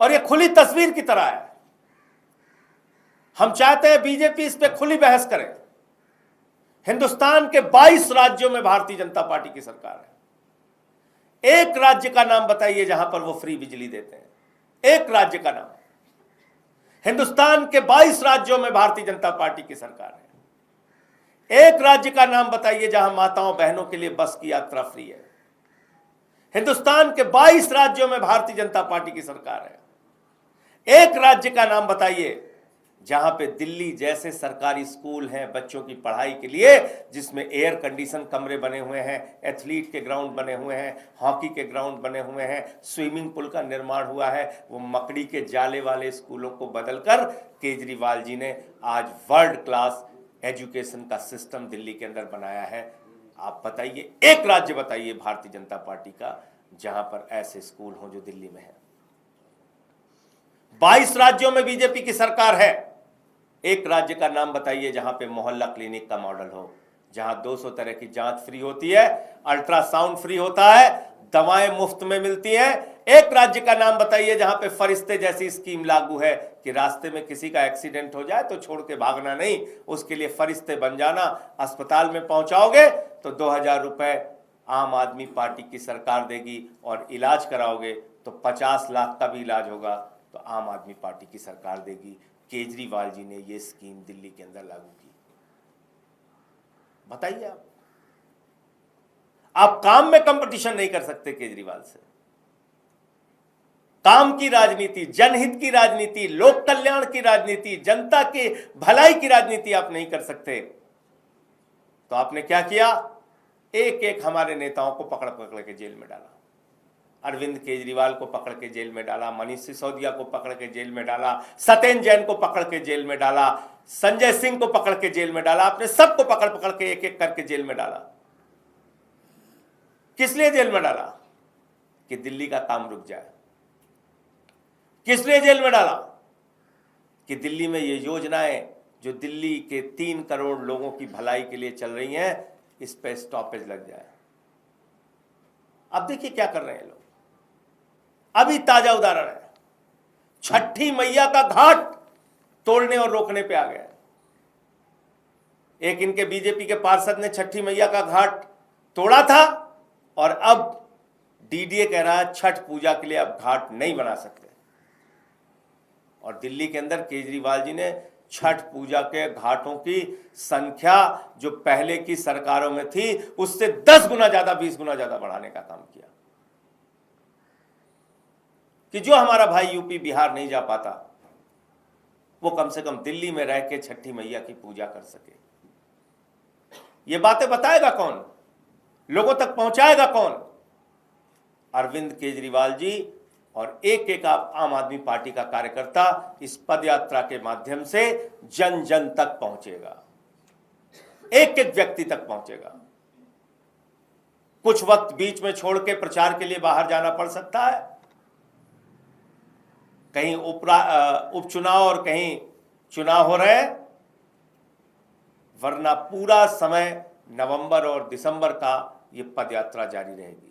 और ये खुली तस्वीर की तरह है। हम चाहते हैं बीजेपी इस पे खुली बहस करे। हिंदुस्तान के 22 राज्यों में भारतीय जनता पार्टी की सरकार है। एक राज्य का नाम बताइए जहां पर वो फ्री बिजली देते हैं, एक राज्य का नाम। हिंदुस्तान के 22 राज्यों में भारतीय जनता पार्टी की सरकार है। एक राज्य का नाम बताइए जहां माताओं बहनों के लिए बस की यात्रा फ्री है। हिंदुस्तान के 22 राज्यों में भारतीय जनता पार्टी की सरकार है। एक राज्य का नाम बताइए जहां पे दिल्ली जैसे सरकारी स्कूल हैं बच्चों की पढ़ाई के लिए, जिसमें एयर कंडीशन कमरे बने हुए हैं, एथलीट के ग्राउंड बने हुए हैं, हॉकी के ग्राउंड बने हुए हैं, स्विमिंग पूल का निर्माण हुआ है। वो मकड़ी के जाले वाले स्कूलों को बदलकर केजरीवाल जी ने आज वर्ल्ड क्लास एजुकेशन का सिस्टम दिल्ली के अंदर बनाया है। आप बताइए, एक राज्य बताइए भारतीय जनता पार्टी का जहां पर ऐसे स्कूल हों जो दिल्ली में है। 22 राज्यों में बीजेपी की सरकार है। एक राज्य का नाम बताइए जहां पे मोहल्ला क्लिनिक का मॉडल हो, जहां 200 तरह की जांच फ्री होती है, अल्ट्रासाउंड फ्री होता है, दवाएं मुफ्त में मिलती हैं। एक राज्य का नाम बताइए जहां पे फरिश्ते जैसी स्कीम लागू है कि रास्ते में किसी का एक्सीडेंट हो जाए तो छोड़ के भागना नहीं, उसके लिए फरिश्ते बन जाना। अस्पताल में पहुंचाओगे तो 2000 रुपए आम आदमी पार्टी की सरकार देगी, और इलाज कराओगे तो 50 लाख का भी इलाज होगा तो आम आदमी पार्टी की सरकार देगी। केजरीवाल जी ने यह स्कीम दिल्ली के अंदर लागू की। बताइए, आप काम में कंपटीशन नहीं कर सकते केजरीवाल से। काम की राजनीति, जनहित की राजनीति, लोक कल्याण की राजनीति, जनता की भलाई की राजनीति आप नहीं कर सकते। तो आपने क्या किया? एक एक हमारे नेताओं को पकड़ पकड़ के जेल में डाला। अरविंद केजरीवाल को पकड़ के जेल में डाला, मनीष सिसोदिया को पकड़ के जेल में डाला, सत्येंद्र जैन को पकड़ के जेल में डाला, संजय सिंह को पकड़ के जेल में डाला। आपने सबको पकड़ पकड़ के एक एक करके जेल में डाला। किस लिए जेल में डाला? कि दिल्ली का काम रुक जाए। किस लिए जेल में डाला? कि दिल्ली में ये योजनाएं जो दिल्ली के 3 करोड़ लोगों की भलाई के लिए चल रही हैं, इस पे स्टॉपेज लग जाए। अब देखिए क्या कर रहे हैं लोग। अभी ताजा उदाहरण है, छठी मैया का घाट तोड़ने और रोकने पे आ गया। एक इनके बीजेपी के पार्षद ने छठी मैया का घाट तोड़ा था, और अब डीडीए कह रहा है छठ पूजा के लिए अब घाट नहीं बना सकते। और दिल्ली के अंदर केजरीवाल जी ने छठ पूजा के घाटों की संख्या जो पहले की सरकारों में थी उससे 10 गुना ज्यादा, 20 गुना ज्यादा बढ़ाने का काम किया कि जो हमारा भाई यूपी बिहार नहीं जा पाता वो कम से कम दिल्ली में रह के छठी मैया की पूजा कर सके। ये बातें बताएगा कौन? लोगों तक पहुंचाएगा कौन? अरविंद केजरीवाल जी और एक एक आम आदमी पार्टी का कार्यकर्ता इस पदयात्रा के माध्यम से जन जन तक पहुंचेगा, एक एक व्यक्ति तक पहुंचेगा। कुछ वक्त बीच में छोड़ के प्रचार के लिए बाहर जाना पड़ सकता है, कहीं उपचुनाव और कहीं चुनाव हो रहे हैं, वरना पूरा समय नवंबर और दिसंबर का ये पदयात्रा जारी रहेगी।